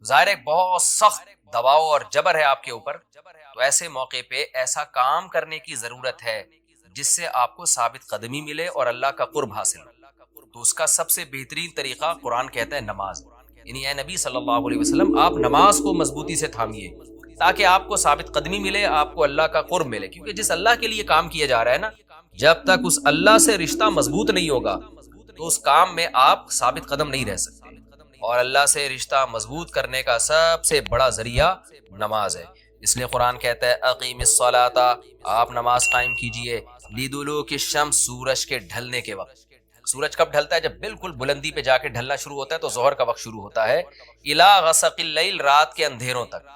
ظاہر ہے بہت سخت دباؤ اور جبر ہے آپ کے اوپر، تو ایسے موقع پہ ایسا کام کرنے کی ضرورت ہے جس سے آپ کو ثابت قدمی ملے اور اللہ کا قرب حاصل ہو۔ تو اس کا سب سے بہترین طریقہ قرآن کہتا ہے نماز، یعنی اے نبی صلی اللہ علیہ وسلم آپ نماز کو مضبوطی سے تھامیے تاکہ آپ کو ثابت قدمی ملے، آپ کو اللہ کا قرب ملے، کیونکہ جس اللہ کے لیے کام کیا جا رہا ہے نا، جب تک اس اللہ سے رشتہ مضبوط نہیں ہوگا تو اس کام میں آپ ثابت قدم نہیں رہ سکتے، اور اللہ سے رشتہ مضبوط کرنے کا سب سے بڑا ذریعہ نماز ہے۔ اس لیے قرآن کہتا ہے اقیم الصلاۃ، آپ نماز قائم کیجئے، لدلوک الشمس، سورج کے ڈھلنے کے وقت۔ سورج کب ڈھلتا ہے؟ جب بالکل بلندی پہ جا کے ڈھلنا شروع ہوتا ہے تو ظہر کا وقت شروع ہوتا ہے، الی غسق اللیل، رات کے اندھیروں تک۔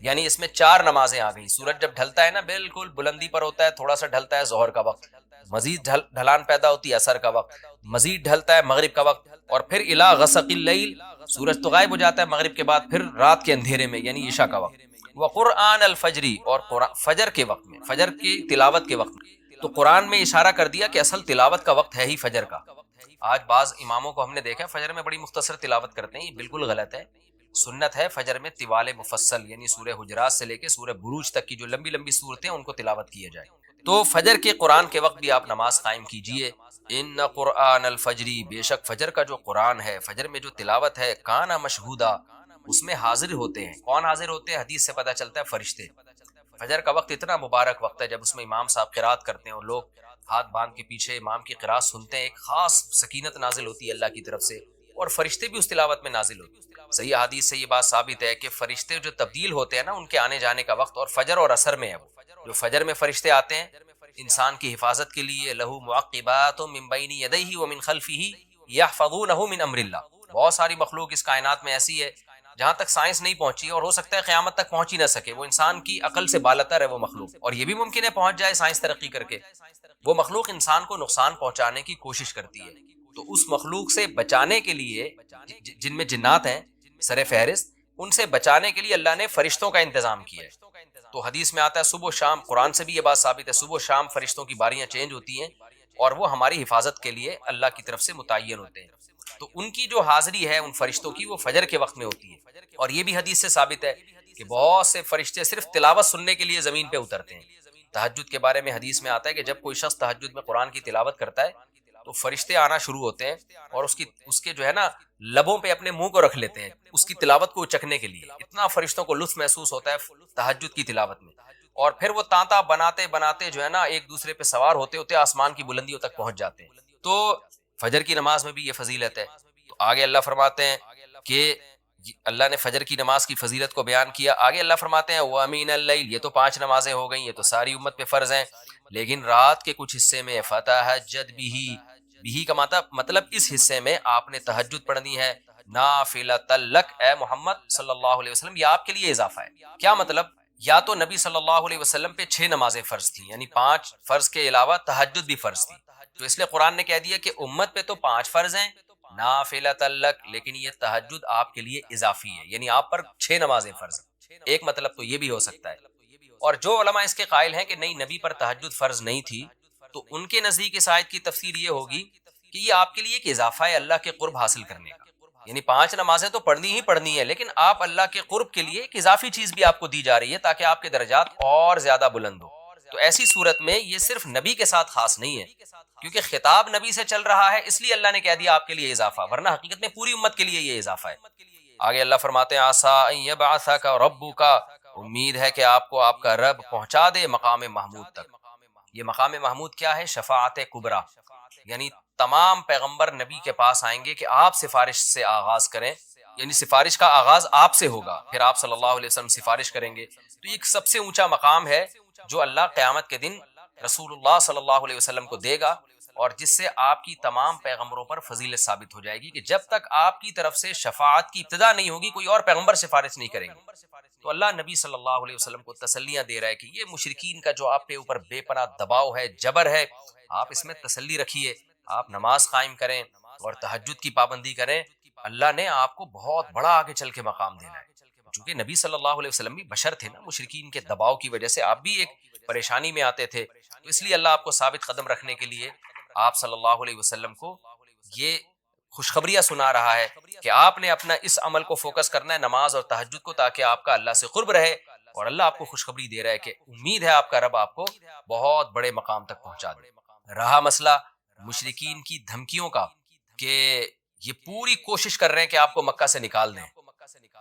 یعنی اس میں چار نمازیں آ گئی۔ سورج جب ڈھلتا ہے نا بالکل بلندی پر ہوتا ہے، تھوڑا سا ڈھلتا ہے ظہر کا وقت، مزید ڈھلان پیدا ہوتی ہے عصر کا وقت، مزید ڈھلتا ہے مغرب کا وقت، اور پھر الی غسق اللیل، سورج تو غائب ہو جاتا ہے مغرب کے بعد، پھر رات کے اندھیرے میں یعنی عشاء کا وقت، وقرآن الفجری، اور فجر کے وقت میں، فجر کی تلاوت کے وقت میں۔ تو قرآن میں اشارہ کر دیا کہ اصل تلاوت کا وقت ہے ہی فجر کا۔ آج بعض اماموں کو ہم نے دیکھا فجر میں بڑی مختصر تلاوت کرتے ہیں، یہ بالکل غلط ہے۔ سنت ہے فجر میں طوال مفصل، یعنی سورہ حجرات سے لے کے سورہ بروج تک کی جو لمبی لمبی صورتیں ان کو تلاوت کیا جائے۔ تو فجر کے قرآن کے وقت بھی آپ نماز قائم کیجئے۔ ان قرآن الفجری، بے شک فجر کا جو قرآن ہے، فجر میں جو تلاوت ہے، کانا مشہودا، اس میں حاضر ہوتے ہیں۔ کون حاضر ہوتے ہیں؟ حدیث سے پتہ چلتا ہے فرشتے۔ فجر کا وقت اتنا مبارک وقت ہے جب اس میں امام صاحب قرات کرتے ہیں اور لوگ ہاتھ باندھ کے پیچھے امام کی قرات سنتے ہیں، ایک خاص سکینت نازل ہوتی ہے اللہ کی طرف سے، اور فرشتے بھی اس تلاوت میں نازل ہوتے ہیں۔ صحیح حدیث سے یہ بات ثابت ہے کہ فرشتے جو تبدیل ہوتے ہیں نا، ان کے آنے جانے کا وقت اور فجر اور عصر میں ہے۔ وہ جو فجر میں فرشتے آتے ہیں انسان کی حفاظت کے لیے، لہو معقبات من بین یدیہ ومن خلفہ یحفظونہ من امر اللہ، بہت ساری مخلوق اس کائنات میں ایسی ہے جہاں تک سائنس نہیں پہنچی، اور ہو سکتا ہے قیامت تک پہنچ ہی نہ سکے، وہ انسان کی عقل سے بالاتر ہے وہ مخلوق، اور یہ بھی ممکن ہے پہنچ جائے سائنس ترقی کر کے۔ وہ مخلوق انسان کو نقصان پہنچانے کی کوشش کرتی ہے، تو اس مخلوق سے بچانے کے لیے جن میں جنات ہیں سر فہرست، ان سے بچانے کے لیے اللہ نے فرشتوں کا انتظام کیا ہے۔ تو حدیث میں آتا ہے صبح و شام، قرآن سے بھی یہ بات ثابت ہے، صبح و شام فرشتوں کی باریاں چینج ہوتی ہیں اور وہ ہماری حفاظت کے لیے اللہ کی طرف سے متعین ہوتے ہیں۔ تو ان کی جو حاضری ہے ان فرشتوں کی، وہ فجر کے وقت میں ہوتی ہے۔ اور یہ بھی حدیث سے ثابت ہے کہ بہت سے فرشتے صرف تلاوت سننے کے لیے زمین پہ اترتے ہیں۔ تہجد کے بارے میں حدیث میں آتا ہے کہ جب کوئی شخص تہجد میں قرآن کی تلاوت کرتا ہے تو فرشتے آنا شروع ہوتے ہیں اور اس کے جو ہے نا لبوں پہ اپنے منہ کو رکھ لیتے ہیں اس کی تلاوت کو چکھنے کے لیے۔ اتنا فرشتوں کو لطف محسوس ہوتا ہے تہجد کی تلاوت میں، اور پھر وہ تانتا بناتے بناتے جو ہے نا ایک دوسرے پہ سوار ہوتے ہوتے آسمان کی بلندیوں تک پہنچ جاتے ہیں۔ تو فجر کی نماز میں بھی یہ فضیلت ہے۔ تو آگے اللہ فرماتے ہیں کہ اللہ نے فجر کی نماز کی فضیلت کو بیان کیا، آگے اللہ فرماتے ہیں وَمِنَ اللَّيْلِ، یہ تو 5 نمازیں ہو گئیں، یہ تو ساری امت پہ فرض ہیں، لیکن رات کے کچھ حصے میں فَتَہَجَّدْ بِهِ، بھی کا مطلب اس حصے میں آپ نے تہجد پڑھنی ہے، نافلۃ لک، اے محمد صلی اللہ علیہ وسلم، یہ آپ کے لیے اضافہ ہے۔ کیا مطلب؟ یا تو نبی صلی اللہ علیہ وسلم پہ 6 نمازیں فرض تھیں، یعنی 5 فرض کے علاوہ تہجد بھی فرض تھی، تو اس لیے قرآن نے کہہ دیا کہ امت پہ تو 5 فرض ہیں نافلۃ لک، لیکن یہ تہجد آپ کے لیے اضافی ہے، یعنی آپ پر 6 نمازیں فرض ہیں۔ ایک مطلب تو یہ بھی ہو سکتا ہے، اور جو علماء اس کے قائل ہیں کہ نہیں نبی پر تہجد فرض نہیں تھی، تو ان کے نزدیک اس آیت کی تفسیر یہ ہوگی کہ یہ آپ کے لیے ایک اضافہ ہے اللہ کے قرب حاصل کرنے کا، یعنی 5 نمازیں تو پڑھنی ہی پڑھنی ہے، لیکن آپ اللہ کے قرب کے لیے ایک اضافی چیز بھی آپ کو دی جا رہی ہے تاکہ آپ کے درجات اور زیادہ بلند ہو۔ تو ایسی صورت میں یہ صرف نبی کے ساتھ خاص نہیں ہے، کیونکہ خطاب نبی سے چل رہا ہے اس لیے اللہ نے کہہ دیا آپ کے لیے اضافہ، ورنہ حقیقت میں پوری امت کے لیے یہ اضافہ ہے۔ آگے اللہ فرماتے ہیں عسیٰ ان یبعثک ربک، امید ہے کہ آپ کو آپ کا رب پہنچا دے مقام محمود تک۔ یہ مقام محمود کیا ہے؟ شفاعت کبریٰ، یعنی تمام پیغمبر نبی کے پاس آئیں گے کہ آپ سفارش سے آغاز کریں، یعنی سفارش کا آغاز آپ سے ہوگا، پھر آپ صلی اللہ علیہ وسلم سفارش کریں گے۔ تو یہ ایک سب سے اونچا مقام ہے جو اللہ قیامت کے دن رسول اللہ صلی اللہ علیہ وسلم کو دے گا، اور جس سے آپ کی تمام پیغمبروں پر فضیلت ثابت ہو جائے گی کہ جب تک آپ کی طرف سے شفاعت کی ابتدا نہیں ہوگی کوئی اور پیغمبر سفارش نہیں کریں گے۔ تو اللہ نبی صلی اللہ علیہ وسلم کو تسلیاں دے رہا ہے کہ یہ مشرکین کا جو آپ کے اوپر بے پناہ دباؤ ہے، جبر ہے، آپ اس میں تسلی رکھیے، آپ نماز قائم کریں اور تہجد کی پابندی کریں، اللہ نے آپ کو بہت بڑا آگے چل کے مقام دینا ہے۔ چونکہ نبی صلی اللہ علیہ وسلم بھی بشر تھے نا، مشرکین کے دباؤ کی وجہ سے آپ بھی ایک پریشانی میں آتے تھے، تو اس لیے اللہ آپ کو ثابت قدم رکھنے کے لیے آپ صلی اللہ علیہ وسلم کو یہ خوشخبریاں سنا رہا ہے کہ آپ نے اپنا اس عمل کو فوکس کرنا ہے، نماز اور تہجد کو، تاکہ آپ کا اللہ سے قرب رہے، اور اللہ آپ کو خوشخبری دے رہا ہے کہ امید ہے آپ کا رب آپ کو بہت بڑے مقام تک پہنچا دے۔ رہا مسئلہ مشرکین کی دھمکیوں کا کہ یہ پوری کوشش کر رہے ہیں کہ آپ کو مکہ سے نکال دیں،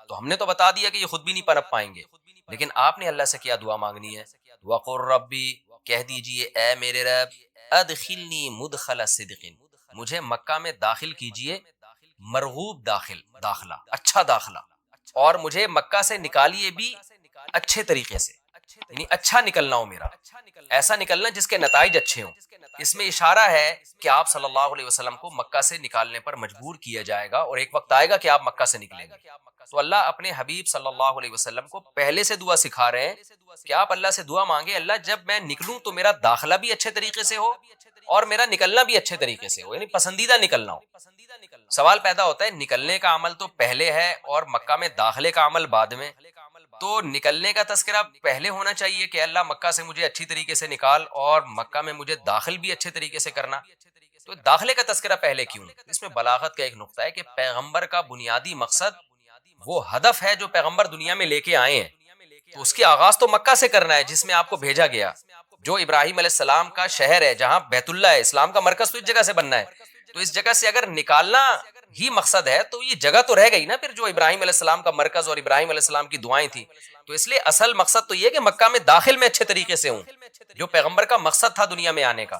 تو ہم نے تو بتا دیا کہ یہ خود بھی نہیں پنپ پائیں گے، لیکن آپ نے اللہ سے کیا دعا مانگنی ہے؟ وَقُلْ رَبِّ، کہہ دیجئے اے میرے رب، ادخلنی مدخل صدق، مجھے مکہ میں داخل کیجئے مرغوب داخلہ، اچھا داخلہ، اور مجھے مکہ سے نکالیے بھی اچھے طریقے سے، یعنی اچھا نکلنا ہو میرا، ایسا نکلنا جس کے نتائج اچھے ہوں۔ اس میں اشارہ ہے کہ آپ صلی اللہ علیہ وسلم کو مکہ سے نکالنے پر مجبور کیا جائے گا، اور ایک وقت آئے گا کہ آپ مکہ سے نکلیں گے۔ تو اللہ اپنے حبیب صلی اللہ علیہ وسلم کو پہلے سے دعا سکھا رہے ہیں کہ آپ اللہ سے دعا مانگے، اللہ جب میں نکلوں تو میرا داخلہ بھی اچھے طریقے سے ہو اور میرا نکلنا بھی اچھے طریقے سے ہو، یعنی پسندیدہ نکلنا ہو۔ سوال پیدا ہوتا ہے نکلنے کا عمل تو پہلے ہے اور مکہ میں داخلے کا عمل بعد میں، تو نکلنے کا تذکرہ پہلے ہونا چاہیے کہ اللہ مکہ سے مجھے اچھی طریقے سے نکال، اور مکہ میں مجھے داخل بھی اچھے طریقے سے کرنا، تو داخلے کا تذکرہ پہلے کیوں؟ اس میں بلاغت کا ایک نقطہ ہے کہ پیغمبر کا بنیادی مقصد وہ ہدف ہے جو پیغمبر دنیا میں لے کے آئے ہیں، تو اس کی آغاز تو مکہ سے کرنا ہے جس میں آپ کو بھیجا گیا، جو ابراہیم علیہ السلام کا شہر ہے، جہاں بیت اللہ ہے، اسلام کا مرکز تو اس جگہ سے بننا ہے، تو اس جگہ سے اگر نکالنا ہی مقصد ہے تو یہ جگہ تو رہ گئی نا پھر جو ابراہیم علیہ السلام کا مرکز اور ابراہیم علیہ السلام کی دعائیں تھیں، تو اس لیے اصل مقصد تو یہ کہ مکہ میں داخل میں اچھے طریقے سے ہوں، جو پیغمبر کا مقصد تھا دنیا میں آنے کا،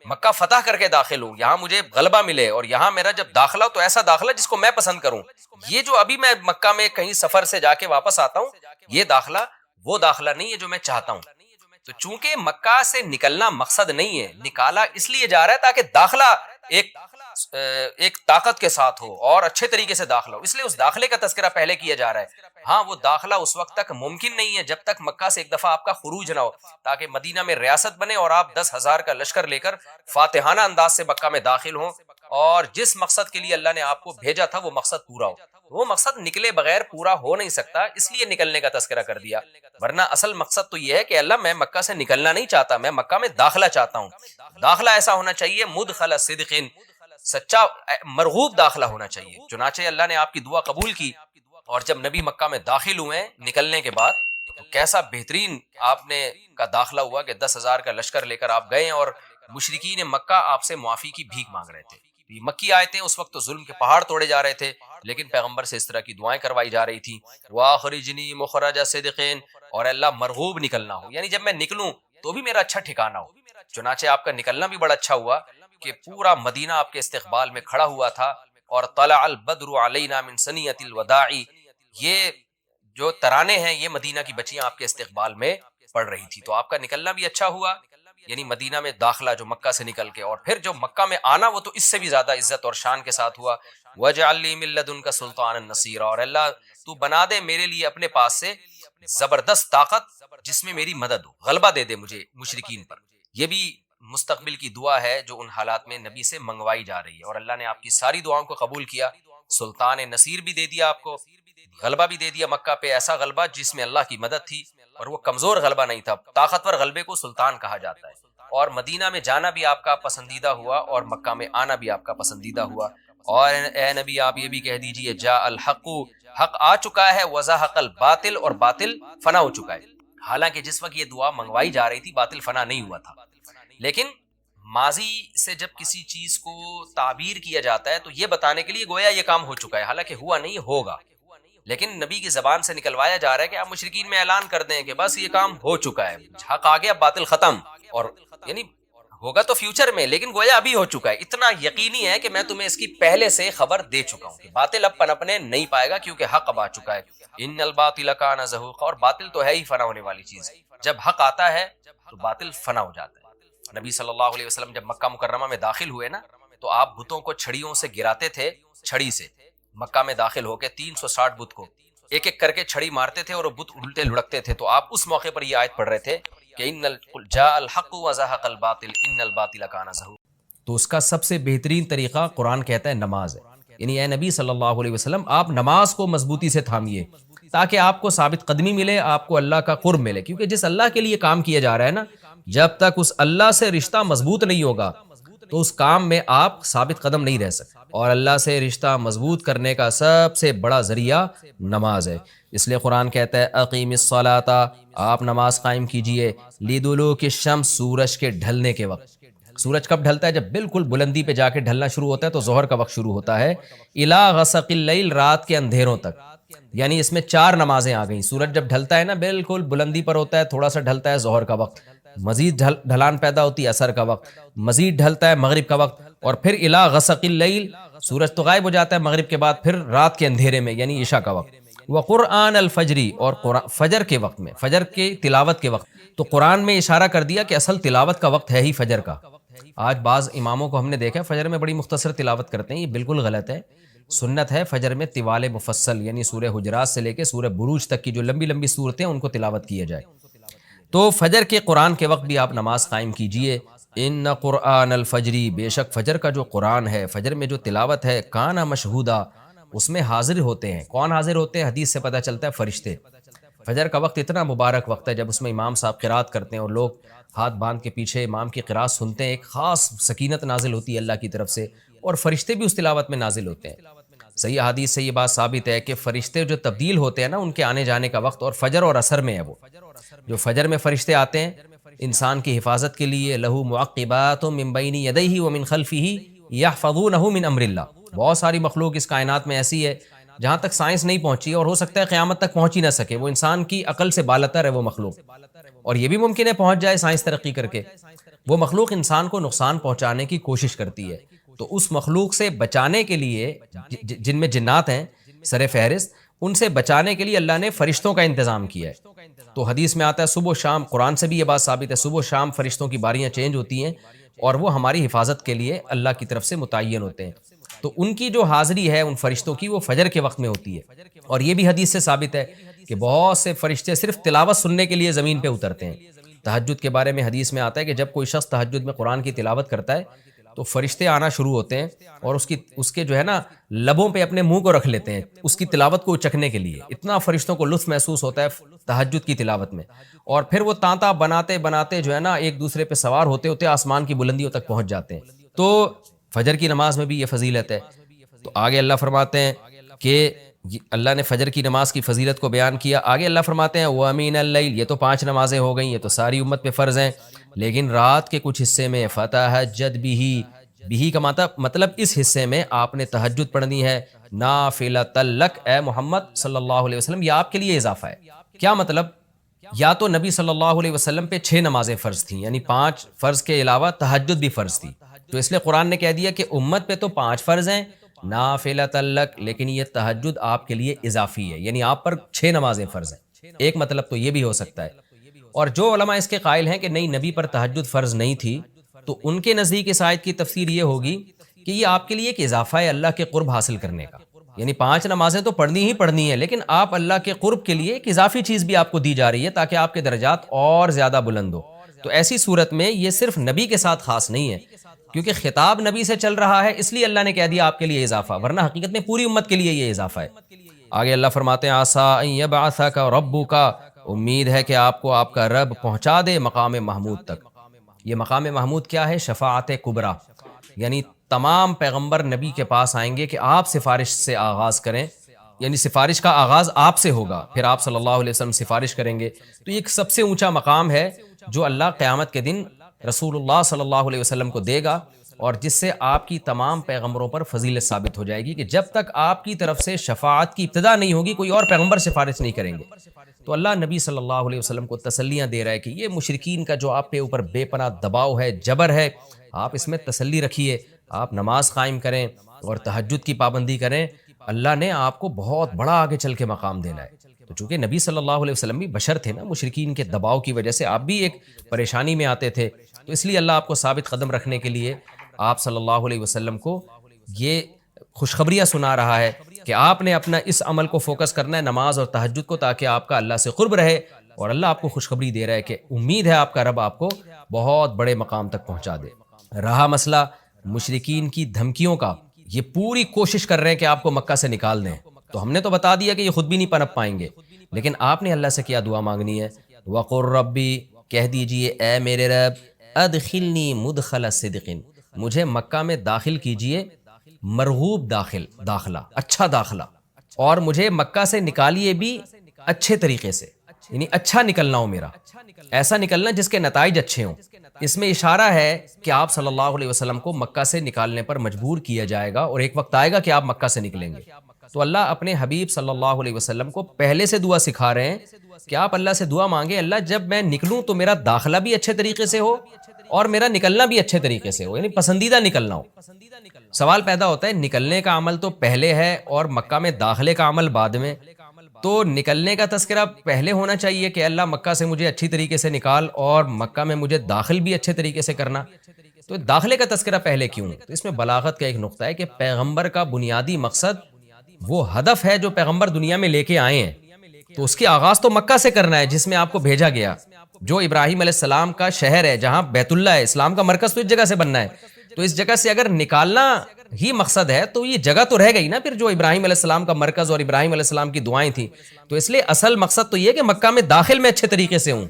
مکہ فتح کر کے داخل ہوں، یہاں مجھے غلبہ ملے، اور یہاں میرا جب داخلہ تو ایسا داخلہ جس کو میں پسند کروں، یہ جو ابھی میں مکہ میں کہیں سفر سے جا کے واپس آتا ہوں، یہ داخلہ وہ داخلہ نہیں ہے جو میں چاہتا ہوں۔ تو چونکہ مکہ سے نکلنا مقصد نہیں ہے، نکالا اس لیے جا رہا ہے تاکہ داخلہ ایک طاقت کے ساتھ ہو اور اچھے طریقے سے داخلہ ہو، اس لیے اس داخلے کا تذکرہ پہلے کیا جا رہا ہے۔ ہاں وہ داخلہ اس وقت تک ممکن نہیں ہے جب تک مکہ سے ایک دفعہ آپ کا خروج نہ ہو، تاکہ مدینہ میں ریاست بنے اور آپ 10,000 کا لشکر لے کر فاتحانہ انداز سے مکہ میں داخل ہوں، اور جس مقصد کے لیے اللہ نے آپ کو بھیجا تھا وہ مقصد پورا ہو۔ وہ مقصد نکلے بغیر پورا ہو نہیں سکتا، اس لیے نکلنے کا تذکرہ کر دیا، ورنہ اصل مقصد تو یہ ہے کہ اللہ میں مکہ سے نکلنا نہیں چاہتا، میں مکہ میں داخلہ چاہتا ہوں۔ داخلہ ایسا ہونا چاہیے مدخل صدق، سچا مرغوب داخلہ ہونا چاہیے۔ چنانچہ اللہ نے آپ کی دعا قبول کی، اور جب نبی مکہ میں داخل ہوئے نکلنے کے بعد، تو کیسا بہترین آپ نے کا داخلہ ہوا کہ 10,000 کا لشکر لے کر آپ گئے، اور مشرکین مکہ آپ سے معافی کی بھیک مانگ رہے تھے۔ یہ مکی آیتیں اس وقت تو ظلم کے پہاڑ توڑے جا رہے تھے، لیکن پیغمبر سے اس طرح کی دعائیں کروائی جا رہی تھیں، وَأَخْرِجْنِي مُخْرَجَ صِدْقٍ، اور اللہ مرغوب نکلنا ہو، یعنی جب میں نکلوں تو بھی میرا اچھا ٹھکانہ ہو۔ چنانچہ آپ کا نکلنا بھی بڑا اچھا ہوا کہ پورا مدینہ آپ کے استقبال میں کھڑا ہوا تھا، اور طلع البدر علینا من ثنیۃ الوداع، یہ جو ترانے ہیں یہ مدینہ کی بچیاں آپ کے استقبال میں پڑھ رہی تھی، تو آپ کا نکلنا بھی اچھا ہوا، یعنی مدینہ میں داخلہ جو مکہ سے نکل کے، اور پھر جو مکہ میں آنا وہ تو اس سے بھی زیادہ عزت اور شان کے ساتھ ہوا۔ وَاجْعَلْ لِي مِن لَّدُنْكَ سُلْطَانًا نَصِيرًا، اور اللہ تو بنا دے میرے لیے اپنے پاس سے زبردست طاقت جس میں میری مدد ہو، غلبہ دے دے مجھے مشرکین پر۔ یہ بھی مستقبل کی دعا ہے جو ان حالات میں نبی سے منگوائی جا رہی ہے، اور اللہ نے آپ کی ساری دعاؤں کو قبول کیا، سلطان نصیر بھی دے دیا آپ کو، غلبہ بھی دے دیا مکہ پہ، ایسا غلبہ جس میں اللہ کی مدد تھی، اور وہ کمزور غلبہ نہیں تھا، طاقتور غلبے کو سلطان کہا جاتا ہے۔ اور مدینہ میں جانا بھی آپ کا پسندیدہ ہوا، اور مکہ میں آنا بھی آپ کا پسندیدہ ہوا۔ اور اے نبی آپ یہ بھی کہہ دیجئے جاء الحق، حق آ چکا ہے، وزہق الباطل، اور باطل فنا ہو چکا ہے۔ حالانکہ جس وقت یہ دعا منگوائی جا رہی تھی باطل فنا نہیں ہوا تھا، لیکن ماضی سے جب کسی چیز کو تعبیر کیا جاتا ہے تو یہ بتانے کے لیے گویا یہ کام ہو چکا ہے، حالانکہ ہوا نہیں، ہوگا، لیکن نبی کی زبان سے نکلوایا جا رہا ہے کہ آپ مشرکین میں اعلان کر دیں کہ بس یہ کام ہو چکا ہے، حق آ گیا، باطل ختم، اور یعنی ہوگا تو فیوچر میں، لیکن گویا ابھی ہو چکا ہے۔ اتنا یقینی ہے کہ میں تمہیں اس کی پہلے سے خبر دے چکا ہوں کہ باطل اب پنپنے نہیں پائے گا، کیونکہ حق اب آ چکا ہے۔ ان الباطل کان زہوقا، اور باطل تو ہے ہی فنا ہونے والی چیز، جب حق آتا ہے تو باطل فنا ہو جاتا ہے۔ نبی صلی اللہ علیہ وسلم جب مکہ مکرمہ میں داخل ہوئے نا، تو آپ بتوں کو چھڑیوں سے گراتے تھے، چھڑی سے مکہ میں داخل ہو کے 360 بت کو ایک ایک کر کے چھڑی مارتے تھے، اور وہ بت الٹے لڑکتے تھے، تو آپ اس موقع پر یہ آیت پڑھ رہے تھے کہ جاء الحق وزہق الباطل ان الباطل کان زہوقا۔ تو اس کا سب سے بہترین طریقہ قرآن کہتا ہے نماز ہے، یعنی اے نبی صلی اللہ علیہ وسلم آپ نماز کو مضبوطی سے تھامیے، تاکہ آپ کو ثابت قدمی ملے، آپ کو اللہ کا قرب ملے، کیونکہ جس اللہ کے لیے کام کیا جا رہا ہے نا، جب تک اس اللہ سے رشتہ مضبوط نہیں ہوگا تو اس کام میں آپ ثابت قدم نہیں رہ سکتے، اور اللہ سے رشتہ مضبوط کرنے کا سب سے بڑا ذریعہ نماز ہے۔ اس لیے قرآن کہتا ہے اقیم الصلاۃ، آپ نماز قائم کیجئے، لدلوک الشمس، سورج کے ڈھلنے کے وقت۔ سورج کب ڈھلتا ہے؟ جب بالکل بلندی پہ جا کے ڈھلنا شروع ہوتا ہے تو ظہر کا وقت شروع ہوتا ہے، الی غسق اللیل، رات کے اندھیروں تک۔ یعنی اس میں 4 نمازیں آ گئیں۔ سورج جب ڈھلتا ہے نا، بالکل بلندی پر ہوتا ہے، تھوڑا سا ڈھلتا ہے ظہر کا وقت، مزید ڈھلان پیدا ہوتی ہے عصر کا وقت، مزید ڈھلتا ہے مغرب کا وقت، اور پھر الی غسق اللیل، سورج تو غائب ہو جاتا ہے مغرب کے بعد، پھر رات کے اندھیرے میں یعنی عشاء کا وقت۔ وقرآن الفجر، اور فجر کے وقت میں، فجر کی تلاوت کے وقت۔ تو قرآن میں اشارہ کر دیا کہ اصل تلاوت کا وقت ہے ہی فجر کا۔ آج بعض اماموں کو ہم نے دیکھا فجر میں بڑی مختصر تلاوت کرتے ہیں، یہ بالکل غلط ہے۔ سنت ہے فجر میں طوال مفصل، یعنی سورہ حجرات سے لے کے سورہ بروج تک کی جو لمبی لمبی صورتیں ان کو تلاوت کیا جائے۔ تو فجر کے قرآن کے وقت بھی آپ نماز قائم کیجئے۔ ان قرآن الفجری، بے شک فجر کا جو قرآن ہے، فجر میں جو تلاوت ہے، کانا مشہودا، اس میں حاضر ہوتے ہیں۔ کون حاضر ہوتے ہیں؟ حدیث سے پتہ چلتا ہے فرشتے۔ فجر کا وقت اتنا مبارک وقت ہے جب اس میں امام صاحب قرات کرتے ہیں اور لوگ ہاتھ باندھ کے پیچھے امام کی قرات سنتے ہیں، ایک خاص سکینت نازل ہوتی ہے اللہ کی طرف سے، اور فرشتے بھی اس تلاوت میں نازل ہوتے ہیں۔ صحیح حدیث سے یہ بات ثابت ہے کہ فرشتے جو تبدیل ہوتے ہیں نا، ان کے آنے جانے کا وقت اور فجر اور عصر میں ہے۔ وہ جو فجر میں فرشتے آتے ہیں انسان کی حفاظت کے لیے، لہو معقبات من بین یدیہ ومن خلفہ یحفظونہ من امر اللہ، بہت ساری مخلوق اس کائنات میں ایسی ہے جہاں تک سائنس نہیں پہنچی، اور ہو سکتا ہے قیامت تک پہنچ ہی نہ سکے، وہ انسان کی عقل سے بالاتر ہے وہ مخلوق، اور یہ بھی ممکن ہے پہنچ جائے سائنس ترقی کر کے۔ وہ مخلوق انسان کو نقصان پہنچانے کی کوشش کرتی ہے، تو اس مخلوق سے بچانے کے لیے، جن میں جنات ہیں سر فہرست، ان سے بچانے کے لیے اللہ نے فرشتوں کا انتظام کیا ہے۔ تو حدیث میں آتا ہے صبح و شام، قرآن سے بھی یہ بات ثابت ہے، صبح و شام فرشتوں کی باریاں چینج ہوتی ہیں اور وہ ہماری حفاظت کے لیے اللہ کی طرف سے متعین ہوتے ہیں۔ تو ان کی جو حاضری ہے ان فرشتوں کی، وہ فجر کے وقت میں ہوتی ہے، اور یہ بھی حدیث سے ثابت ہے کہ بہت سے فرشتے صرف تلاوت سننے کے لیے زمین پہ اترتے ہیں۔ تہجد کے بارے میں حدیث میں آتا ہے کہ جب کوئی شخص تہجد میں قرآن کی تلاوت کرتا ہے تو فرشتے آنا شروع ہوتے ہیں اور اس کے جو ہے نا لبوں پہ اپنے منہ کو رکھ لیتے ہیں اس کی تلاوت کو چکھنے کے لیے۔ اتنا فرشتوں کو لطف محسوس ہوتا ہے تہجد کی تلاوت میں، اور پھر وہ تانتا بناتے بناتے جو ہے نا ایک دوسرے پہ سوار ہوتے ہوتے آسمان کی بلندیوں تک پہنچ جاتے ہیں۔ تو فجر کی نماز میں بھی یہ فضیلت ہے۔ تو آگے اللہ فرماتے ہیں کہ اللہ نے فجر کی نماز کی فضیلت کو بیان کیا، آگے اللہ فرماتے ہیں وَمِنَ اللَّيْلِ، یہ تو 5 نمازیں ہو گئیں، یہ تو ساری امت پہ فرض ہیں، لیکن رات کے کچھ حصے میں فَتَہَجَّدْ بِهِ، بِهِ کا مطلب اس حصے میں آپ نے تہجد پڑھنی ہے، نافلۃ لک، اے محمد صلی اللہ علیہ وسلم، یہ آپ کے لیے اضافہ ہے۔ کیا مطلب؟ یا تو نبی صلی اللہ علیہ وسلم پہ 6 نمازیں فرض تھیں، یعنی 5 فرض کے علاوہ تہجد بھی فرض تھی، تو اس لیے قرآن نے کہہ دیا کہ امت پہ تو 5 فرض ہیں نافلۃ لک، لیکن یہ تہجد آپ کے لیے اضافی ہے، یعنی آپ پر 6 نمازیں فرض ہیں۔ ایک مطلب تو یہ بھی ہو سکتا ہے، اور جو علماء اس کے قائل ہیں کہ نہیں نبی پر تہجد فرض نہیں تھی، تو ان کے نزدیک اس آیت کی تفسیر یہ ہوگی کہ یہ آپ کے لیے ایک اضافہ ہے اللہ کے قرب حاصل کرنے کا، یعنی 5 نمازیں تو پڑھنی ہی پڑھنی ہیں، لیکن آپ اللہ کے قرب کے لیے ایک اضافی چیز بھی آپ کو دی جا رہی ہے تاکہ آپ کے درجات اور زیادہ بلند ہو۔ تو ایسی صورت میں یہ صرف نبی کے ساتھ خاص نہیں ہے، کیونکہ خطاب نبی سے چل رہا ہے، اس لیے اللہ نے کہہ دیا آپ کے لیے اضافہ، ورنہ حقیقت میں پوری امت کے لیے یہ اضافہ ہے۔ آگے اللہ فرماتے ہیں عسیٰ ان یبعثک ربک، امید ہے کہ آپ کو آپ کا رب پہنچا دے مقام محمود تک۔ یہ مقام محمود کیا ہے؟ شفاعت کبریٰ، یعنی تمام پیغمبر نبی کے پاس آئیں گے کہ آپ سفارش سے آغاز کریں، یعنی سفارش کا آغاز آپ سے ہوگا، پھر آپ صلی اللہ علیہ وسلم سفارش کریں گے۔ تو یہ ایک سب سے اونچا مقام ہے جو اللہ قیامت کے دن رسول اللہ صلی اللہ علیہ وسلم کو دے گا، اور جس سے آپ کی تمام پیغمبروں پر فضیلت ثابت ہو جائے گی کہ جب تک آپ کی طرف سے شفاعت کی ابتدا نہیں ہوگی کوئی اور پیغمبر سفارش نہیں کریں گے۔ تو اللہ نبی صلی اللہ علیہ وسلم کو تسلیاں دے رہا ہے کہ یہ مشرکین کا جو آپ پہ اوپر بے پناہ دباؤ ہے، جبر ہے، آپ اس میں تسلی رکھیے، آپ نماز قائم کریں اور تہجد کی پابندی کریں، اللہ نے آپ کو بہت بڑا آگے چل کے مقام دینا ہے۔ تو چونکہ نبی صلی اللہ علیہ وسلم بھی بشر تھے نا، مشرکین کے دباؤ کی وجہ سے آپ بھی ایک پریشانی میں آتے تھے، تو اس لیے اللہ آپ کو ثابت قدم رکھنے کے لیے آپ صلی اللہ علیہ وسلم کو یہ خوشخبریاں سنا رہا ہے کہ آپ نے اپنا اس عمل کو فوکس کرنا ہے، نماز اور تہجد کو، تاکہ آپ کا اللہ سے قرب رہے، اور اللہ آپ کو خوشخبری دے رہا ہے کہ امید ہے آپ کا رب آپ کو بہت بڑے مقام تک پہنچا دے۔ رہا مسئلہ مشرکین کی دھمکیوں کا، یہ پوری کوشش کر رہے ہیں کہ آپ کو مکہ سے نکال دیں، تو ہم نے تو بتا دیا کہ یہ خود بھی نہیں پنپ پائیں گے، لیکن آپ نے اللہ سے کیا دعا مانگنی ہے؟ وَقُلْ رَبِّ، کہہ دیجئے اے میرے رب، ادخلنی مدخل صدق، مجھے مکہ میں داخل کیجئے مرغوب داخلہ، اچھا داخلہ، اور مجھے مکہ سے نکالیے بھی اچھے طریقے سے، یعنی اچھا نکلنا ہو میرا، ایسا نکلنا جس کے نتائج اچھے ہوں۔ اس میں اشارہ ہے کہ آپ صلی اللہ علیہ وسلم کو مکہ سے نکالنے پر مجبور کیا جائے گا، اور ایک وقت آئے گا کہ آپ مکہ سے نکلیں گے۔ تو اللہ اپنے حبیب صلی اللہ علیہ وسلم کو پہلے سے دعا سکھا رہے ہیں کہ آپ اللہ سے دعا مانگے، اللہ جب میں نکلوں تو میرا داخلہ بھی اچھے طریقے سے ہو اور میرا نکلنا بھی اچھے طریقے سے ہو، یعنی پسندیدہ نکلنا ہو۔ سوال پیدا ہوتا ہے نکلنے کا عمل تو پہلے ہے اور مکہ میں داخلے کا عمل بعد میں، تو نکلنے کا تذکرہ پہلے ہونا چاہیے کہ اللہ مکہ سے مجھے اچھی طریقے سے نکال، اور مکہ میں مجھے داخل بھی اچھے طریقے سے کرنا، تو داخلے کا تذکرہ پہلے کیوں؟ تو اس میں بلاغت کا ایک نقطہ ہے کہ پیغمبر کا بنیادی مقصد وہ ہدف ہے جو پیغمبر دنیا میں لے کے آئے ہیں، تو اس کی آغاز تو مکہ سے کرنا ہے جس میں آپ کو بھیجا گیا، جو ابراہیم علیہ السلام کا شہر ہے، جہاں بیت اللہ ہے، اسلام کا مرکز تو اس جگہ سے بننا ہے۔ تو اس جگہ سے اگر نکالنا ہی مقصد ہے تو یہ جگہ تو رہ گئی نا پھر جو ابراہیم علیہ السلام کا مرکز اور ابراہیم علیہ السلام کی دعائیں تھیں۔ تو اس لیے اصل مقصد تو یہ کہ مکہ میں داخل میں اچھے طریقے سے ہوں،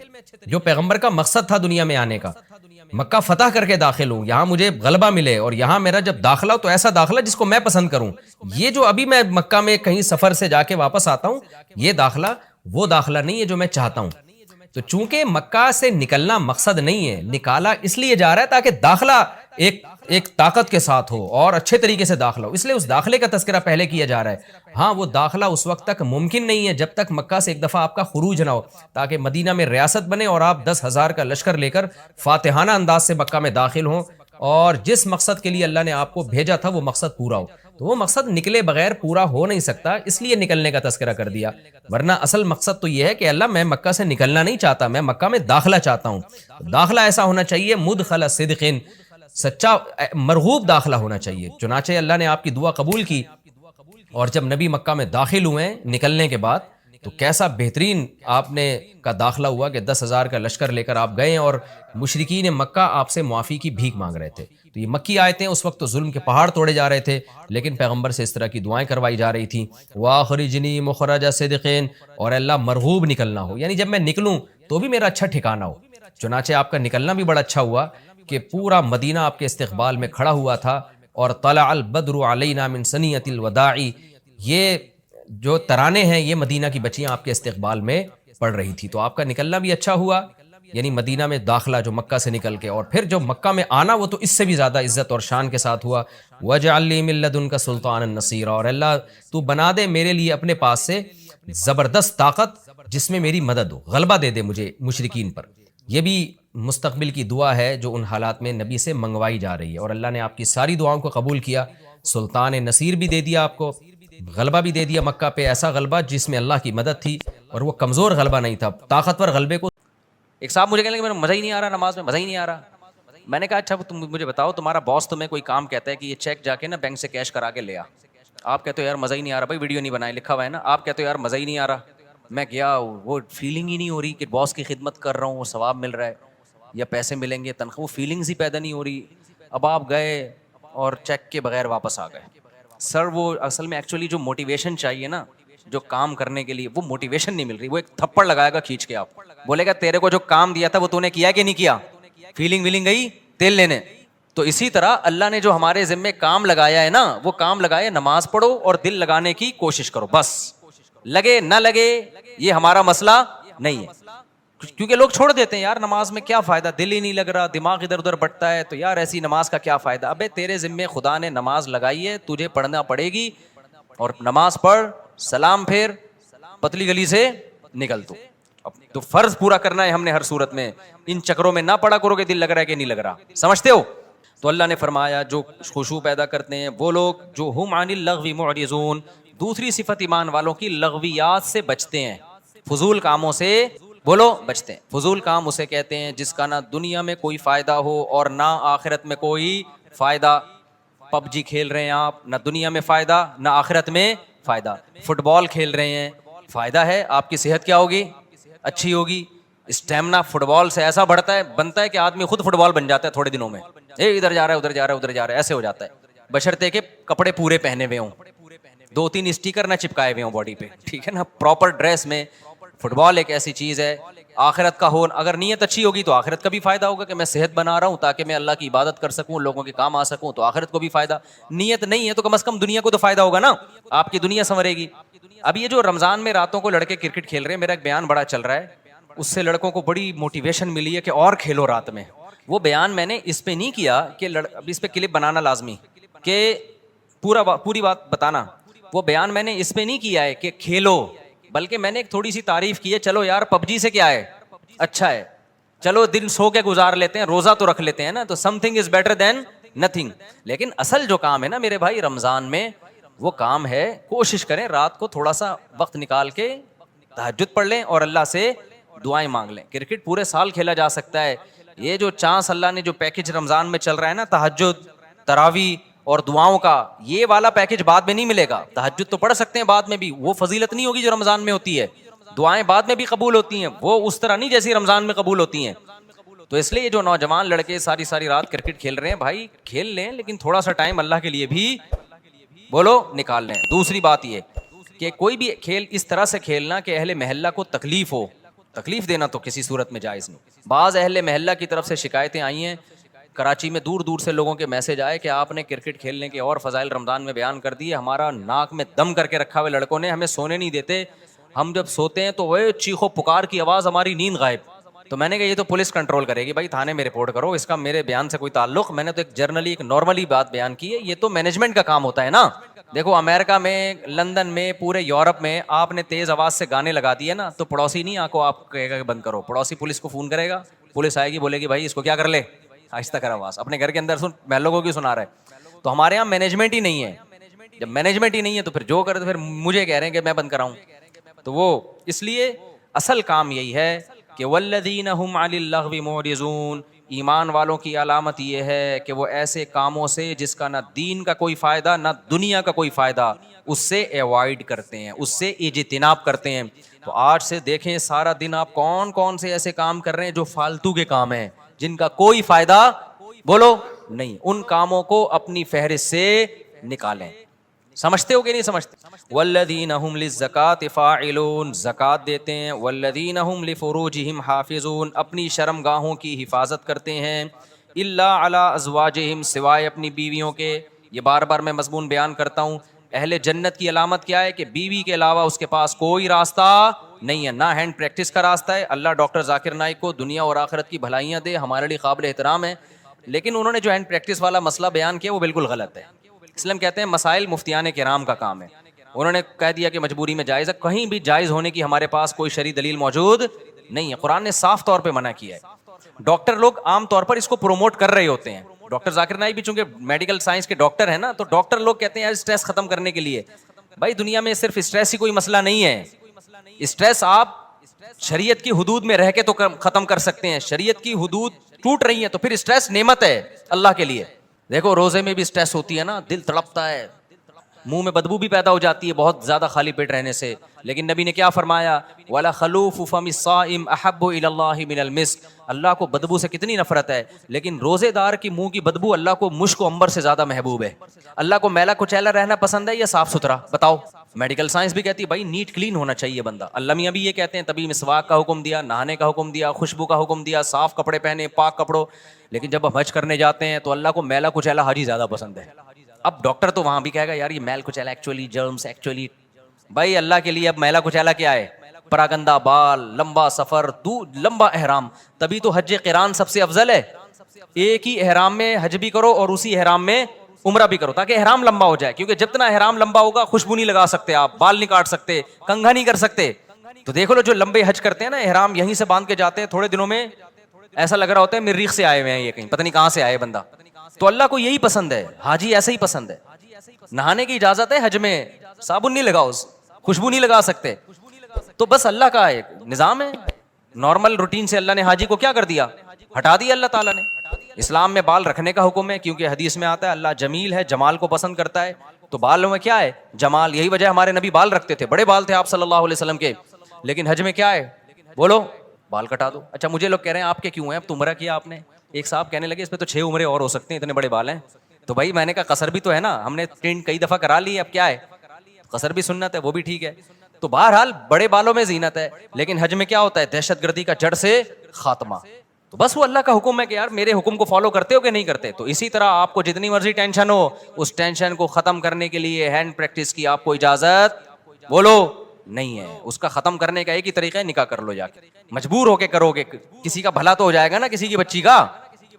جو پیغمبر کا مقصد تھا دنیا میں آنے کا، مکہ فتح کر کے داخل ہوں، یہاں مجھے غلبہ ملے، اور یہاں میرا جب داخلہ ہو تو ایسا داخلہ جس کو میں پسند کروں۔ یہ جو ابھی میں مکہ میں کہیں سفر سے جا کے واپس آتا ہوں، یہ داخلہ وہ داخلہ نہیں ہے جو میں چاہتا ہوں۔ تو چونکہ مکہ سے نکلنا مقصد نہیں ہے، نکالا اس لیے جا رہا ہے تاکہ داخلہ ایک طاقت کے ساتھ ہو اور اچھے طریقے سے داخلہ ہو، اس لیے اس داخلے کا تذکرہ پہلے کیا جا رہا ہے۔ ہاں وہ داخلہ اس وقت تک ممکن نہیں ہے جب تک مکہ سے ایک دفعہ آپ کا خروج نہ ہو، تاکہ مدینہ میں ریاست بنے اور آپ 10,000 کا لشکر لے کر فاتحانہ انداز سے مکہ میں داخل ہوں، اور جس مقصد کے لیے اللہ نے آپ کو بھیجا تھا وہ مقصد پورا ہو۔ تو وہ مقصد نکلے بغیر پورا ہو نہیں سکتا، اس لیے نکلنے کا تذکرہ کر دیا، ورنہ اصل مقصد تو یہ ہے کہ اللہ میں مکہ سے نکلنا نہیں چاہتا، میں مکہ میں داخلہ چاہتا ہوں۔ داخلہ ایسا ہونا چاہیے مدخل صدق، سچا مرغوب داخلہ ہونا چاہیے۔ چنانچہ اللہ نے آپ کی دعا قبول کی، اور جب نبی مکہ میں داخل ہوئے نکلنے کے بعد تو کیسا بہترین آپ نے کا داخلہ ہوا کہ 10,000 کا لشکر لے کر آپ گئے، اور مشرکین مکہ آپ سے معافی کی بھیک مانگ رہے تھے۔ تو یہ مکی آیتیں اس وقت تو ظلم کے پہاڑ توڑے جا رہے تھے، لیکن پیغمبر سے اس طرح کی دعائیں کروائی جا رہی تھیں، وَآخْرِجْنِي مُخْرَجَ صِدْقٍ، اور اللہ مرغوب نکلنا ہو، یعنی جب میں نکلوں تو بھی میرا اچھا ٹھکانہ ہو۔ چنانچہ آپ کا نکلنا بھی بڑا اچھا ہوا کہ پورا مدینہ آپ کے استقبال میں کھڑا ہوا تھا، اور طلع البدر علینا من ثنیۃ الوداع، یہ جو ترانے ہیں یہ مدینہ کی بچیاں آپ کے استقبال میں پڑھ رہی تھی۔ تو آپ کا نکلنا بھی اچھا ہوا، یعنی مدینہ میں داخلہ جو مکہ سے نکل کے، اور پھر جو مکہ میں آنا وہ تو اس سے بھی زیادہ عزت اور شان کے ساتھ ہوا۔ وَاجْعَلْ لِي مِن لَّدُنْكَ سُلْطَانًا نَصِيرًا، اور اللہ تو بنا دے میرے لیے اپنے پاس سے زبردست طاقت جس میں میری مدد ہو، غلبہ دے دے مجھے مشرکین پر۔ یہ بھی مستقبل کی دعا ہے جو ان حالات میں نبی سے منگوائی جا رہی ہے، اور اللہ نے آپ کی ساری دعاؤں کو قبول کیا، سلطان نصیر بھی دے دیا آپ کو، غلبہ بھی دے دیا مکہ پہ، ایسا غلبہ جس میں اللہ کی مدد تھی، اور وہ کمزور غلبہ نہیں تھا، طاقتور غلبے کو۔ ایک صاحب مجھے کہنے لگے میرا مزہ ہی نہیں آ رہا نماز میں، مزہ ہی نہیں آ رہا۔ میں نے کہا اچھا تم مجھے بتاؤ، تمہارا باس تمہیں کوئی کام کہتا ہے کہ یہ چیک جا کے نا بینک سے کیش کرا کے لے آ، آپ کہتے ہو یار مزہ ہی نہیں آ رہا، بھائی ویڈیو نہیں بنائے لکھا ہوا ہے نا، آپ کہتے ہو یار مزہ ہی نہیں آ رہا، میں گیا وہ فیلنگ ہی نہیں ہو رہی کہ باس کی خدمت کر رہا ہوں، وہ ثواب مل رہا ہے یا پیسے ملیں گے تنخواہ، وہ فیلنگز ہی پیدا نہیں ہو رہی۔ اب آپ گئے اور چیک کے بغیر واپس آ گئے۔ سر وہ اصل میں ایکچولی جو موٹیویشن چاہیے نا جو کام کرنے کے لیے، وہ موٹیویشن نہیں مل رہی، وہ ایک تھپڑ لگائے گا کھینچ کے، آپ بولے گا تیرے کو جو کام دیا تھا وہ تو نے کیا کہ نہیں کیا، فیلنگ ویلنگ گئی تیل لینے۔ تو اسی طرح اللہ نے جو ہمارے ذمے کام لگایا ہے نا، وہ کام لگایا نماز پڑھو اور دل لگانے کی کوشش کرو، بس لگے نہ لگے یہ ہمارا مسئلہ نہیں ہے، کیونکہ لوگ چھوڑ دیتے ہیں یار نماز میں کیا فائدہ، دل ہی نہیں لگ رہا، دماغ ادھر ادھر بٹتا ہے، تو یار ایسی نماز کا کیا فائدہ۔ ابے تیرے ذمے خدا نے نماز لگائی ہے، تجھے پڑھنا پڑے گی، اور نماز پڑھ، سلام پھیر، پتلی گلی سے نکل تو فرض پورا کرنا ہے ہم نے ہر صورت میں، ان چکروں میں نہ پڑا کرو کہ دل لگ رہا ہے کہ نہیں لگ رہا، سمجھتے ہو۔ تو اللہ نے فرمایا جو خشوع پیدا کرتے ہیں وہ لوگ جو ہم عن اللغو معرضون، دوسری صفت ایمان والوں کی لغویات سے بچتے ہیں، فضول کاموں سے بولو بچتے ہیں۔ فضول کام اسے کہتے ہیں جس کا نہ دنیا میں کوئی فائدہ ہو اور نہ آخرت میں کوئی فائدہ۔ پب جی کھیل رہے ہیں آپ، نہ دنیا میں فائدہ نہ آخرت میں فائدہ۔ فٹ بال کھیل رہے ہیں، فائدہ ہے، آپ کی صحت کیا ہوگی، اچھی ہوگی، اسٹیمنا فٹ بال سے ایسا بنتا ہے کہ آدمی خود فٹ بال بن جاتا ہے تھوڑے دنوں میں، ادھر جا رہا ہے ادھر جا رہا ہے ادھر جا رہا ہے، ایسے ہو جاتا ہے، بشرطے کہ کپڑے پورے پہنے ہوئے ہوں، 2-3 اسٹیکر نہ چپکائے ہوئے ہوں باڈی پہ، ٹھیک ہے نا، پراپر ڈریس میں۔ فٹ بال ایک ایسی چیز ہے آخرت کا ہو. اگر نیت اچھی ہوگی تو آخرت کا بھی فائدہ ہوگا کہ میں صحت بنا رہا ہوں تاکہ میں اللہ کی عبادت کر سکوں, لوگوں کے کام آ سکوں, تو آخرت کو بھی فائدہ. نیت نہیں ہے تو کم از کم دنیا کو تو فائدہ ہوگا نا, آپ کی دنیا سنورے گی. اب یہ جو رمضان میں راتوں کو لڑکے کرکٹ کھیل رہے ہیں, میرا ایک بیان بڑا چل رہا ہے, اس سے لڑکوں کو بڑی موٹیویشن ملی ہے کہ اور کھیلو رات میں. وہ بیان میں نے اس پہ نہیں کیا کہ اب اس پہ کلپ بنانا لازمی کہ پوری بات بتانا. وہ بیان میں نے اس پہ نہیں کیا ہے کہ کھیلو, بلکہ میں نے ایک تھوڑی سی تعریف کی ہے. چلو یار پب جی سے کیا ہے, اچھا ہے, چلو دن سو کے گزار لیتے ہیں, روزہ تو رکھ لیتے ہیں نا, تو some thing is better than nothing. لیکن اصل جو کام ہے نا میرے بھائی رمضان میں, وہ کام ہے کوشش کریں رات کو تھوڑا سا وقت نکال کے تہجد پڑھ لیں اور اللہ سے دعائیں مانگ لیں. کرکٹ پورے سال کھیلا جا سکتا ہے. یہ جو چانس اللہ نے جو پیکج رمضان میں چل رہا ہے نا, تہجد, تراویح اور دعاؤں کا, یہ والا پیکج بعد میں نہیں ملے گا. تہجد تو پڑھ سکتے ہیں بعد میں بھی, وہ فضیلت نہیں ہوگی جو رمضان میں ہوتی ہے. دعائیں بعد میں بھی قبول ہوتی ہیں, وہ اس طرح نہیں جیسی رمضان میں قبول ہوتی ہیں. تو اس لیے یہ جو نوجوان لڑکے ساری رات کرکٹ کھیل رہے ہیں, بھائی کھیل لیں لیکن تھوڑا سا ٹائم اللہ کے لیے بھی بولو نکال لیں. دوسری بات یہ کہ کوئی بھی کھیل اس طرح سے کھیلنا کہ اہل محلہ کو تکلیف ہو, تکلیف دینا تو کسی صورت میں جائز نہیں. بعض اہل محلہ کی طرف سے شکایتیں آئی ہیں, کراچی میں دور دور سے لوگوں کے میسج آئے کہ آپ نے کرکٹ کھیلنے کے اور فضائل رمضان میں بیان کر دیے, ہمارا ناک میں دم کر کے رکھا ہوئے لڑکوں نے, ہمیں سونے نہیں دیتے, ہم جب سوتے ہیں تو وہ چیخو پکار کی آواز, ہماری نیند غائب. تو میں نے کہا یہ تو پولیس کنٹرول کرے گی, بھائی تھانے میں رپورٹ کرو, اس کا میرے بیان سے کوئی تعلق. میں نے تو ایک جرنلی ایک نارملی بات بیان کی ہے, یہ تو مینجمنٹ کا کام ہوتا ہے نا. دیکھو امریکہ میں, لندن میں, پورے یورپ میں آپ نے تیز آواز سے گانے لگا دیے نا, تو پڑوسی نہیں آپ کو آپ کہے گا کہ بند کرو, پڑوسی پولیس کو فون کرے گا, پولیس آئے گی بولے گی بھائی اس کو کیا کر لے, آہستہ کر آواز, اپنے گھر کے اندر سن, محلوں کو کیوں سنا رہا ہے. تو ہمارے یہاں مینجمنٹ ہی نہیں ہے. جب مینجمنٹ ہی نہیں ہے تو پھر جو کرے تو پھر مجھے کہہ رہے ہیں کہ میں بند کراؤں. تو وہ اس لیے اصل کام یہی ہے کہ والذین هم عن اللغو معرضون, ایمان والوں کی علامت یہ ہے کہ وہ ایسے کاموں سے جس کا نہ دین کا کوئی فائدہ نہ دنیا کا کوئی فائدہ, اس سے ایوائڈ کرتے ہیں, اس سے اجتناب کرتے ہیں. تو آج سے دیکھیں سارا دن آپ کون کون سے ایسے کام کر رہے ہیں جو فالتو کے کام ہیں, جن کا کوئی فائدہ بولو نہیں. ان کاموں کو اپنی فہرست سے نکالیں. سمجھتے ہو کہ نہیں سمجھتے؟ والذین هم للزکاۃ فاعلون, زکوٰۃ دیتے ہیں. والذین هم لفروجہم حافظون, اپنی شرم گاہوں کی حفاظت کرتے ہیں. الا علی ازواجہم, سوائے اپنی بیویوں کے. یہ بار بار میں مضمون بیان کرتا ہوں, اہل جنت کی علامت کیا ہے کہ بیوی کے علاوہ اس کے پاس کوئی راستہ نہیں ہے, نہ ہینڈ پریکٹس کا راستہ ہے. اللہ ڈاکٹر ذاکر نائک کو دنیا اور آخرت کی بھلائیاں دے, ہمارے لیے قابل احترام ہے, لیکن انہوں نے جو ہینڈ پریکٹس والا مسئلہ بیان کیا وہ بالکل غلط ہے. اسلام کہتے ہیں مسائل مفتیان کرام کا کام ہے. انہوں نے کہہ دیا کہ مجبوری میں جائز ہے, کہیں بھی جائز ہونے کی ہمارے پاس کوئی شرعی دلیل موجود نہیں ہے. قرآن نے صاف طور پہ منع کیا ہے. ڈاکٹر لوگ عام طور پر اس کو پروموٹ کر رہے ہوتے ہیں. ڈاکٹر ذاکر نائک بھی چونکہ میڈیکل سائنس کے ڈاکٹر ہیں نا, تو ڈاکٹر لوگ کہتے ہیں اسٹریس ختم کرنے کے لیے. بھائی دنیا میں صرف اسٹریس ہی کوئی مسئلہ نہیں ہے. اسٹریس آپ شریعت کی حدود میں رہ کے تو ختم کر سکتے ہیں. شریعت کی حدود ٹوٹ رہی ہیں تو پھر اسٹریس نعمت ہے اللہ کے لیے. دیکھو روزے میں بھی اسٹریس ہوتی ہے نا, دل تڑپتا ہے, منہ میں بدبو بھی پیدا ہو جاتی ہے بہت زیادہ خالی پیٹ رہنے سے. لیکن نبی نے کیا فرمایا, وَلَا خَلُوفُ فَمِ الصَّائِمِ أَحَبُّ إِلَى اللَّهِ مِنَ الْمِسْكِ, اللہ کو بدبو سے کتنی نفرت ہے, لیکن روزے دار کی منہ کی بدبو اللہ کو مشک و عنبر سے زیادہ محبوب ہے. اللہ کو میلا کچیلا رہنا پسند ہے یا صاف ستھرا, بتاؤ. میڈیکل سائنس بھی کہتی ہے بھائی نیٹ کلین ہونا چاہیے بندہ. اللہ میاں بھی یہ کہتے ہیں, تبھی مسواک کا حکم دیا, نہانے کا حکم دیا, خوشبو کا حکم دیا, صاف کپڑے پہنے, پاک کپڑوں. لیکن جب ہم حج کرنے جاتے ہیں تو اللہ کو میلا کچیلا حاجی زیادہ پسند ہے. اب ڈاکٹر تو وہاں بھی کہے گا یار یہ میل کچیلا ایکچولی جرمس ایکچولی. بھائی اللہ کے لیے اب میلا کچیلا کیا ہے, پراگندہ بال, لمبا سفر, لمبا احرام. تبھی تو حج قران سب سے افضل ہے. ایک ہی احرام میں حج بھی کرو اور اسی احرام میں عمرہ بھی کرو, تاکہ احرام لمبا ہو جائے. کیونکہ جتنا احرام لمبا ہوگا خوشبو نہیں لگا سکتے آپ, بال نہیں کاٹ سکتے, کنگھا نہیں کر سکتے. تو دیکھو لو جو لمبے حج کرتے ہیں نا, احرام یہیں سے باندھ کے جاتے ہیں, تھوڑے دنوں میں ایسا لگ رہا ہوتا ہے مریخ سے آئے ہوئے ہیں, یہ کہیں پتہ نہیں کہاں سے آئے بندہ. تو اللہ کو یہی پسند ہے, حاجی ایسا ہی پسند ہے. نہانے کی اجازت ہے حج میں, صابن نہیں لگاؤ, خوشبو نہیں لگا سکتے. تو بس اللہ کا ایک نظام ہے, نارمل روٹین سے اللہ نے حاجی کو کیا کر دیا, ہٹا دیا اللہ تعالیٰ نے. اسلام میں بال رکھنے کا حکم ہے, کیونکہ حدیث میں آتا ہے اللہ جمیل ہے, جمال کو پسند کرتا ہے. تو بالوں میں کیا ہے, جمال. یہی وجہ ہمارے نبی بال رکھتے تھے, بڑے بال تھے آپ صلی اللہ علیہ وسلم کے. لیکن حج میں کیا ہے, بولو بال کٹا دو. اچھا مجھے لوگ کہہ رہے ہیں آپ کے کیوں ہیں, اب تو عمرہ کیا آپ نے. ایک صاحب کہنے لگے اس پہ تو 6 عمرے اور ہو سکتے ہیں, اتنے بڑے بال ہیں. تو بھائی میں نے کہا قصر بھی تو ہے نا, ہم نے ٹرینڈ کئی دفعہ کرا لی, اب کیا ہے, قصر بھی سنت ہے, وہ بھی ٹھیک ہے. تو بہرحال بڑے بالوں میں زینت ہے، لیکن حج میں کیا ہوتا ہے؟ دہشت گردی کا جڑ سے خاتمہ. تو بس وہ اللہ کا حکم ہے کہ یار میرے حکم کو فالو کرتے ہو کہ نہیں کرتے. تو اسی طرح آپ کو جتنی مرضی ٹینشن ہو، اس ٹینشن کو ختم کرنے کے لیے ہینڈ پریکٹس کی آپ کو اجازت بولو نہیں ہے. اس کا ختم کرنے کا ایک ہی طریقہ ہے، نکاح کر لو جا کے. مجبور ہو کے کرو گے، کسی کا بھلا تو ہو جائے گا نا، کسی کی بچی کا،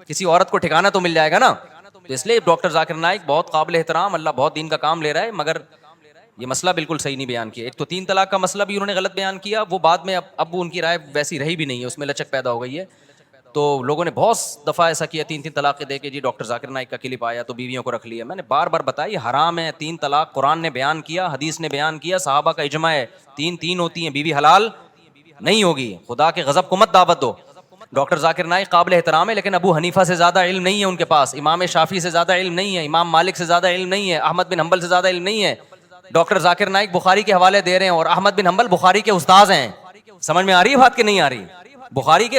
کسی عورت کو ٹھکانا تو مل جائے گا نا. تو اس لیے ڈاکٹر ذاکر نائک بہت قابل احترام، اللہ بہت دین کا کام لے رہا ہے، مگر یہ مسئلہ بالکل صحیح نہیں بیان کیا. ایک تو 3 طلاق کا مسئلہ بھی انہوں نے غلط بیان کیا، وہ بعد میں اب ان کی رائے ویسی رہی بھی نہیں ہے، اس میں لچک پیدا ہو گئی ہے. تو لوگوں نے بہت دفعہ ایسا کیا، 3 طلاقیں دے کے جی ڈاکٹر ذاکر نائک کا کلپ آیا تو بیویوں کو رکھ لیا. میں نے بار بار بتایا یہ حرام ہے. 3 طلاق قرآن نے بیان کیا، حدیث نے بیان کیا، صحابہ کا اجماع ہے، 3 ہوتی ہیں، بیوی حلال نہیں ہوگی. خدا کے غضب کو مت دعوت دو. ڈاکٹر ذاکر نائک قابل احترام ہے، لیکن ابو حنیفہ سے زیادہ علم نہیں ہے ان کے پاس، امام شافعی سے زیادہ علم نہیں ہے، امام مالک سے زیادہ علم نہیں ہے، احمد بن حنبل سے زیادہ علم نہیں ہے. ڈاکٹر ذاکر نائک بخاری کے حوالے دے رہے ہیں اور احمد بن حنبل بخاری کے استاذ ہیں. سمجھ میں آ رہی ہے بات کہ نہیں آ رہی؟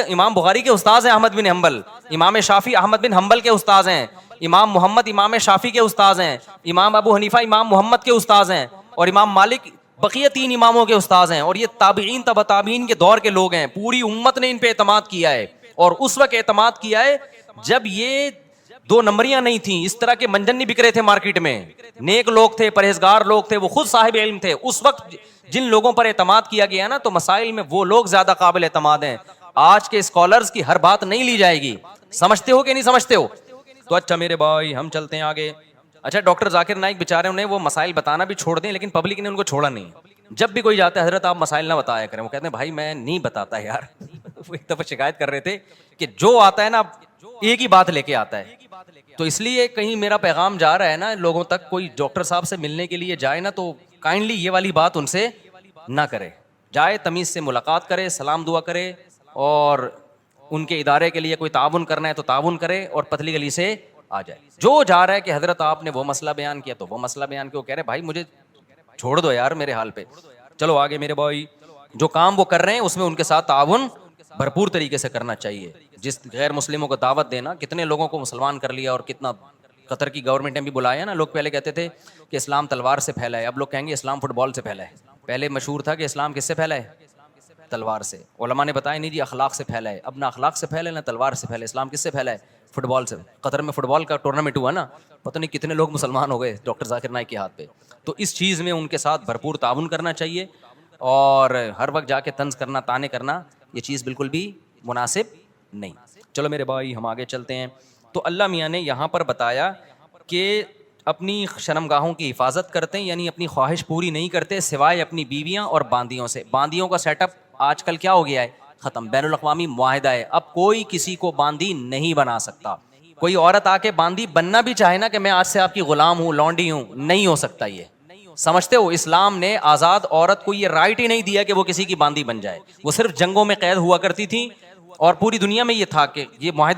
امام بخاری کے استاذ ہیں احمد بن حنبل، امام شافعی احمد بن حنبل کے استاذ ہیں، امام محمد امام شافعی کے استاذ ہیں، امام ابو حنیفہ امام محمد کے استاذ ہیں، اور امام مالک بقیہ 3 اماموں کے استاذ ہیں. اور یہ تابعین تبع تابعین کے دور کے لوگ ہیں. پوری امت نے ان پہ اعتماد کیا ہے، اور اس وقت اعتماد کیا ہے جب یہ 2 نمبریاں نہیں تھیں، اس طرح کے منجن نہیں بک رہے تھے مارکیٹ میں. نیک لوگ تھے، پرہیزگار لوگ تھے، وہ خود صاحب علم تھے. اس وقت جن لوگوں پر اعتماد کیا گیا نا، تو مسائل میں وہ لوگ زیادہ قابل اعتماد ہیں. آج کے اسکالرز کی ہر بات نہیں لی جائے گی. سمجھتے ہو کہ نہیں سمجھتے ہو؟ تو اچھا میرے بھائی ہم چلتے ہیں آگے. اچھا ڈاکٹر ذاکر نائک بیچارے انہیں وہ مسائل بتانا بھی چھوڑ دیں، لیکن پبلک نے ان کو چھوڑا نہیں. جب بھی کوئی جاتا ہے حضرت آپ مسائل نہ بتایا کریں، وہ کہتے ہیں بھائی میں نہیں بتاتا یار. وہ ایک دفعہ شکایت کر رہے تھے کہ جو آتا ہے نا ایک ہی بات لے کے آتا ہے. تو اس لیے کہیں میرا پیغام جا رہا ہے نا لوگوں تک، کوئی ڈاکٹر صاحب سے ملنے کے لیے جائے نا تو کائنڈلی یہ والی بات ان سے نہ کرے. جائے تمیز سے ملاقات کرے، سلام دعا کرے، اور ان کے ادارے کے لیے کوئی تعاون کرنا ہے تو تعاون کرے، اور پتلی گلی سے آ جائے. جو جا رہا ہے کہ حضرت آپ نے وہ مسئلہ بیان کیا تو وہ مسئلہ بیان کیا، وہ کہہ رہے بھائی مجھے چھوڑ دو یار میرے حال پہ. چلو آگے میرے بھائی. جو کام وہ کر رہے ہیں اس میں ان کے ساتھ تعاون بھرپور طریقے سے کرنا چاہیے. جس غیر مسلموں کو دعوت دینا، کتنے لوگوں کو مسلمان کر لیا، اور کتنا قطر کی گورنمنٹ نے بھی بلایا نا. لوگ پہلے کہتے تھے کہ اسلام تلوار سے پھیلا ہے، اب لوگ کہیں گے اسلام فٹ بال سے پھیلا ہے. پہلے مشہور تھا کہ اسلام کس سے پھیلا ہے؟ تلوار سے. علماء نے بتایا نہیں جی اخلاق سے پھیلا ہے. اب نہ اخلاق سے پھیلا ہے نہ تلوار سے پھیلا ہے. اسلام کس سے پھیلا ہے؟ فٹ بال سے. قطر میں فٹ بال کا ٹورنامنٹ ہوا نا، پتہ نہیں کتنے لوگ مسلمان ہو گئے ڈاکٹر ذاکر نائک کے ہاتھ پہ. تو اس چیز میں ان کے ساتھ بھرپور تعاون کرنا چاہیے، اور ہر وقت جا کے طنز کرنا، تانے کرنا، یہ چیز بالکل بھی مناسب نہیں. چلو میرے بھائی ہم آگے چلتے ہیں. تو اللہ میاں نے یہاں پر بتایا کہ اپنی شرمگاہوں کی حفاظت کرتے ہیں، یعنی اپنی خواہش پوری نہیں کرتے سوائے اپنی بیویاں اور باندیوں سے. باندیوں کا سیٹ اپ آج کل کیا ہو گیا ہے؟ ختم. بین الاقوامی معاہدہ ہے، اب کوئی کسی کو باندی نہیں بنا سکتا. کوئی عورت آ کے باندی بننا بھی چاہے نا کہ میں آج سے آپ کی غلام ہوں، لونڈی ہوں، نہیں ہو سکتا. یہ سمجھتے ہو اسلام نے آزاد عورت کو یہ رائٹ ہی نہیں دیا کہ وہ کسی کی باندی بن جائے. وہ صرف جنگوں میں قید ہوا کرتی تھی، اور پوری دنیا میں یہ تھا کہ یہ معاہدہ